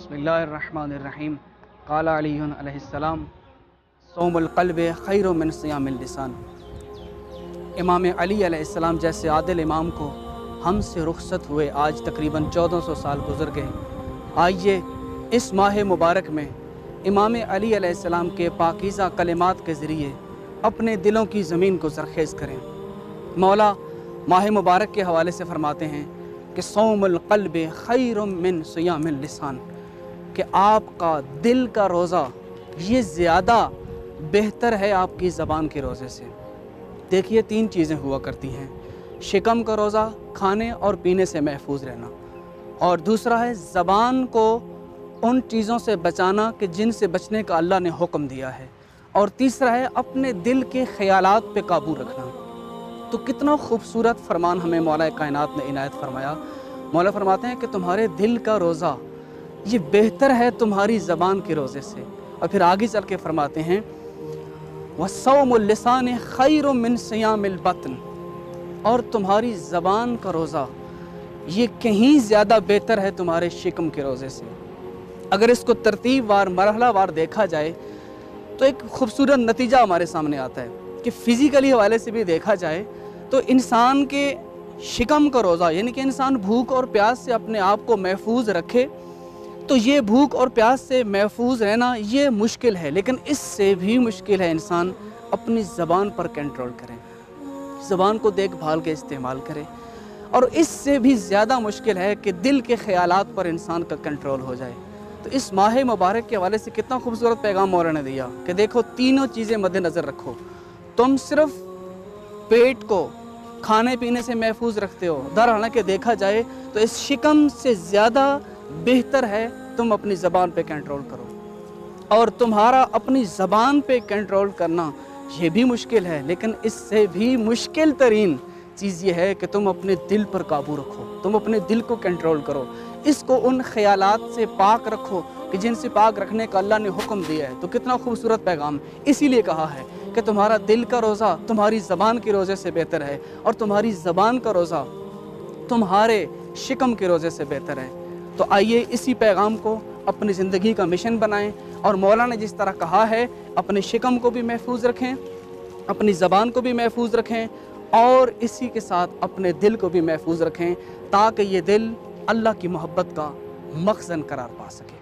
बिस्मिल्लाहिर्रहमानिर्रहीम। क़ाल अली अलैहिस्सलाम सौमुल क़ल्ब खैरुम मिन सियामिल लिसान। इमाम अली अलैहिस्सलाम जैसे आदिल इमाम को हमसे रुखसत हुए आज तकरीबन 1400 साल गुज़र गए। आइए इस माह मुबारक में इमाम अली अलैहिस्सलाम के पाकीज़ा कलिमात के ज़रिए अपने दिलों की ज़मीन को ज़रख़ेज़ करें। मौला माह मुबारक के हवाले से फ़रमाते हैं कि सौमुल क़ल्ब खैरुम मिन सियामिल लिसान, कि आपका दिल का रोज़ा ये ज़्यादा बेहतर है आपकी ज़बान के रोज़े से। देखिए 3 चीज़ें हुआ करती हैं, शिकम का रोज़ा, खाने और पीने से महफूज रहना, और दूसरा है ज़बान को उन चीज़ों से बचाना कि जिनसे बचने का अल्लाह ने हुक्म दिया है, और तीसरा है अपने दिल के ख़यालात पे काबू रखना। तो कितना खूबसूरत फरमान हमें मौला कायनात ने इनायत फरमाया। मौला फरमाते हैं कि तुम्हारे दिल का रोज़ा ये बेहतर है तुम्हारी ज़बान के रोज़े से, और फिर आगे चल के फरमाते हैं वस्सौमुल लिसान खैरुम मिन सियामिल बत्न, और तुम्हारी ज़बान का रोज़ा ये कहीं ज़्यादा बेहतर है तुम्हारे शिकम के रोज़े से। अगर इसको तरतीब वार मरहला वार देखा जाए तो एक खूबसूरत नतीजा हमारे सामने आता है कि फ़िज़िकली हवाले से भी देखा जाए तो इंसान के शिकम का रोज़ा, यानी कि इंसान भूख और प्यास से अपने आप को महफूज रखे, तो ये भूख और प्यास से महफूज रहना ये मुश्किल है, लेकिन इससे भी मुश्किल है इंसान अपनी ज़बान पर कंट्रोल करे, ज़बान को देखभाल के इस्तेमाल करे, और इससे भी ज़्यादा मुश्किल है कि दिल के ख़यालात पर इंसान का कंट्रोल हो जाए। तो इस माह मुबारक के हवाले से कितना खूबसूरत पैगाम मौला ने दिया कि देखो तीनों चीज़ें मद्देनज़र रखो। तुम सिर्फ पेट को खाने पीने से महफूज रखते हो, दर हालांकि देखा जाए तो इस शिकम से ज़्यादा बेहतर है तुम अपनी ज़बान पे कंट्रोल करो, और तुम्हारा अपनी ज़बान पे कंट्रोल करना ये भी मुश्किल है, लेकिन इससे भी मुश्किल तरीन चीज़ ये है कि तुम अपने दिल पर काबू रखो, तुम अपने दिल को कंट्रोल करो, इसको उन ख़यालात से पाक रखो कि जिनसे पाक रखने का अल्लाह ने हुक्म दिया है। तो कितना खूबसूरत पैगाम, इसीलिए कहा है कि तुम्हारा दिल का रोज़ा तुम्हारी ज़बान के रोज़े से बेहतर है, और तुम्हारी ज़बान का रोज़ा तुम्हारे शिकम के रोज़े से बेहतर है। तो आइए इसी पैगाम को अपनी ज़िंदगी का मिशन बनाएं, और मौला ने जिस तरह कहा है अपने शिकम को भी महफूज रखें, अपनी ज़बान को भी महफूज रखें, और इसी के साथ अपने दिल को भी महफूज रखें, ताकि ये दिल अल्लाह की मोहब्बत का मखज़न करार पा सके।